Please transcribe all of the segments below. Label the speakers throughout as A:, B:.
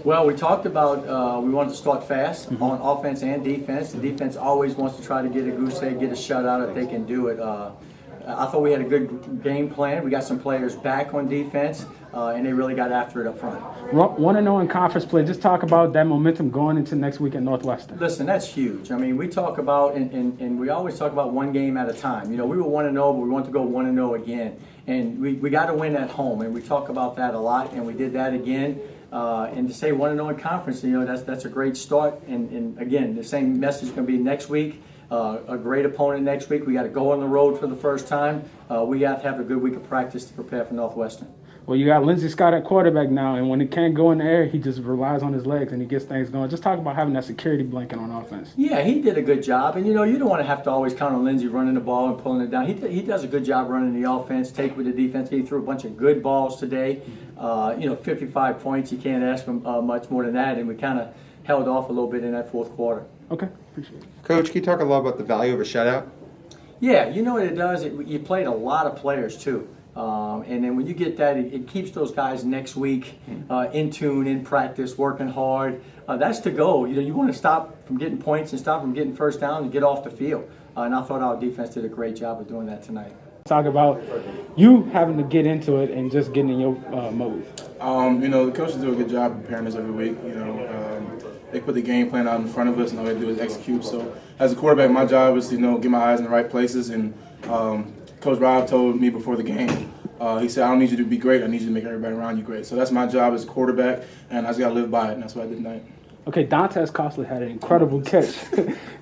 A: Well, we talked about we wanted to start fast on offense and defense. The defense always wants to try to get a goose egg, get a shutout if they can do it. I thought we had a good game plan. We got some players back on defense, and they really got after it up front.
B: Want to know in conference play, just talk about that momentum going into next week at Northwestern.
A: Listen, that's huge. I mean, we talk about, and we always talk about one game at a time. You know, we were 1-0, but we want to go 1-0 again. And we got to win at home, and we talk about that a lot, and we did that again. And to say 1-0 in conference, you know, that's a great start. And again, the same message is going to be next week. A great opponent next week. We got to go on the road for the first time. We have to have a good week of practice to prepare for Northwestern.
B: Well, you got Lindsey Scott at quarterback now, and when he can't go in the air, he just relies on his legs and he gets things going. Just talk about having that security blanket on offense.
A: Yeah, he did a good job. And, you know, you don't want to have to always count on Lindsey running the ball and pulling it down. He does a good job running the offense, take with the defense. He threw a bunch of good balls today. 55 points. You can't ask for much more than that. And we kind of held off a little bit in that fourth quarter.
B: Okay, appreciate it.
C: Coach, can you talk a lot about the value of a shutout?
A: Yeah, you know what it does? You played a lot of players, too. And then when you get that, it keeps those guys next week in tune, in practice, working hard. That's the goal. You know, you want to stop from getting points and stop from getting first down and get off the field. And I thought our defense did a great job of doing that tonight.
B: Talk about you having to get into it and just getting in your mode.
D: The coaches do a good job preparing us every week. They put the game plan out in front of us, and all they do is execute. So as a quarterback, my job is to get my eyes in the right places. And Coach Rob told me before the game, he said, I don't need you to be great, I need you to make everybody around you great. So that's my job as a quarterback, and I just got to live by it, and that's what I did tonight.
B: Okay, Dantes Costly had an incredible catch.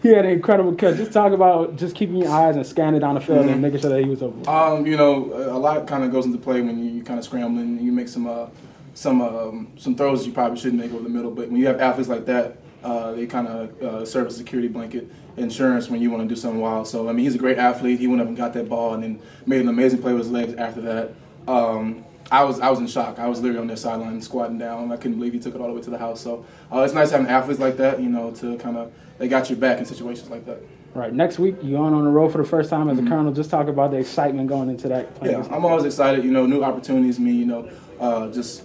B: He had an incredible catch. Just talk about just keeping your eyes and scanning down the field and making sure that he was open.
D: A lot kind of goes into play when you kind of scrambling and you make some throws you probably shouldn't make over the middle. But when you have athletes like that, they kind of serve as a security blanket, insurance when you want to do something wild. So, I mean, he's a great athlete. He went up and got that ball and then made an amazing play with his legs after that. I was in shock. I was literally on their sideline squatting down. I couldn't believe he took it all the way to the house. So it's nice having athletes like that, to kind of, they got your back in situations like that.
B: Right. Next week, you're on the road for the first time as a Colonel. Just talk about the excitement going into that.
D: Yeah, I'm always excited. New opportunities mean, just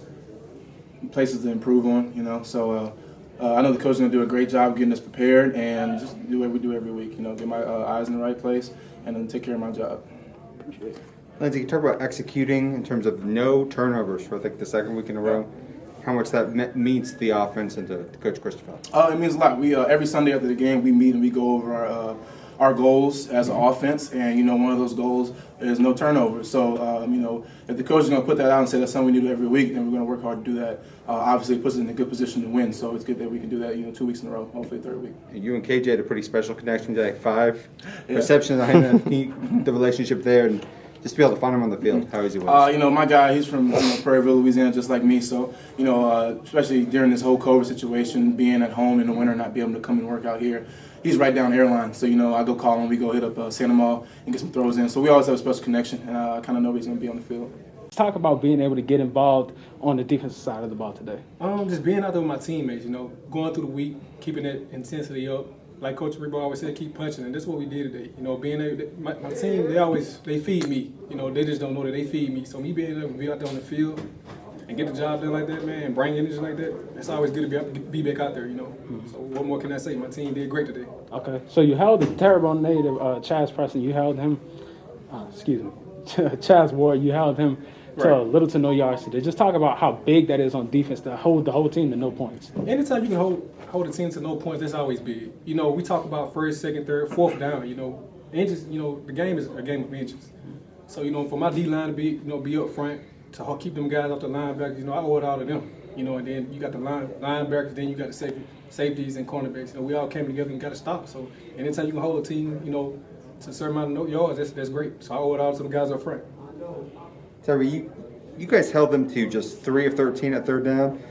D: places to improve on, So I know the coach is going to do a great job getting us prepared and just do what we do every week, get my eyes in the right place and then take care of my job.
B: Appreciate it.
C: Lindsey, you talk about executing in terms of no turnovers for, I think, the second week in a row. How much that means to the offense and to Coach Christopher?
D: It means a lot. We every Sunday after the game, we meet and we go over our goals as an offense. And, one of those goals is no turnovers. So, if the coach is going to put that out and say that's something we do every week, then we're going to work hard to do that. Obviously, it puts us in a good position to win. So it's good that we can do that, 2 weeks in a row, hopefully third week.
C: And you and KJ had a pretty special connection today. 5 receptions. I know the relationship there. And just to be able to find him on the field, how easy was it?
D: My guy, he's from Prairieville, Louisiana, just like me. So, especially during this whole COVID situation, being at home in the winter, not being able to come and work out here, he's right down the airline. So, I go call him, we go hit up Santa Mall and get some throws in. So we always have a special connection, and I kind of know he's going to be on the field.
B: Let's talk about being able to get involved on the defensive side of the ball today.
E: Just being out there with my teammates, going through the week, keeping that intensity up. Like Coach Rebowe always said, keep punching, and that's what we did today. Being able, my team, they feed me. They just don't know that they feed me. So me being able to be out there on the field and get the job done like that, man, and bring energy like that, it's always good to be back out there, So what more can I say? My team did great today.
B: Okay, so you held the terrible native Chaz Preston. You held him, Chaz Ward. You held him to a little to no yards today. Just talk about how big that is on defense to hold the whole team to no points.
E: Anytime you can hold a team to no points, that's always big. We talk about first, second, third, fourth down. Inches. The game is a game of inches. So for my D line to be up front to keep them guys off the linebackers, I owe it all to them. And then you got the linebackers, then you got the safeties and cornerbacks. We all came together and got to stop. So anytime you can hold a team, to a certain amount of yards, that's great. So I owe it all to the guys up front.
C: Terry, you guys held them to just 3 of 13 at third down.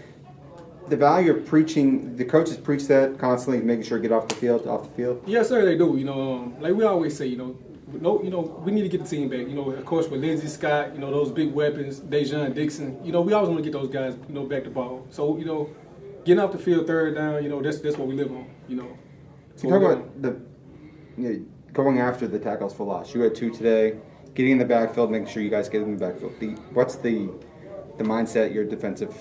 C: The value of preaching, the coaches preach that constantly, making sure to get off the field.
E: Yes, sir, they do. Like we always say, we need to get the team back. Of course, with Lindsey Scott, those big weapons, Dejon Dixon, we always want to get those guys, back the ball. So, getting off the field third down, that's what we live on.
C: So talk about going after the tackles for loss. You had 2 today. Getting in the backfield, making sure you guys get in the backfield. What's the mindset your defensive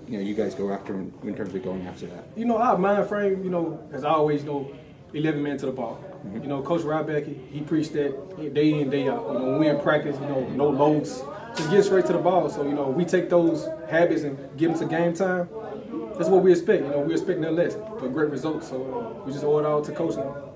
C: you guys go after in terms of going after that?
E: You know, our mind frame, as always, 11 men to the ball. Coach Ryback, he preached that day in, day out. When we in practice, no loads, just get straight to the ball. So, we take those habits and get them to game time. That's what we expect. We expect nothing less but great results. So we just owe it all to coach now.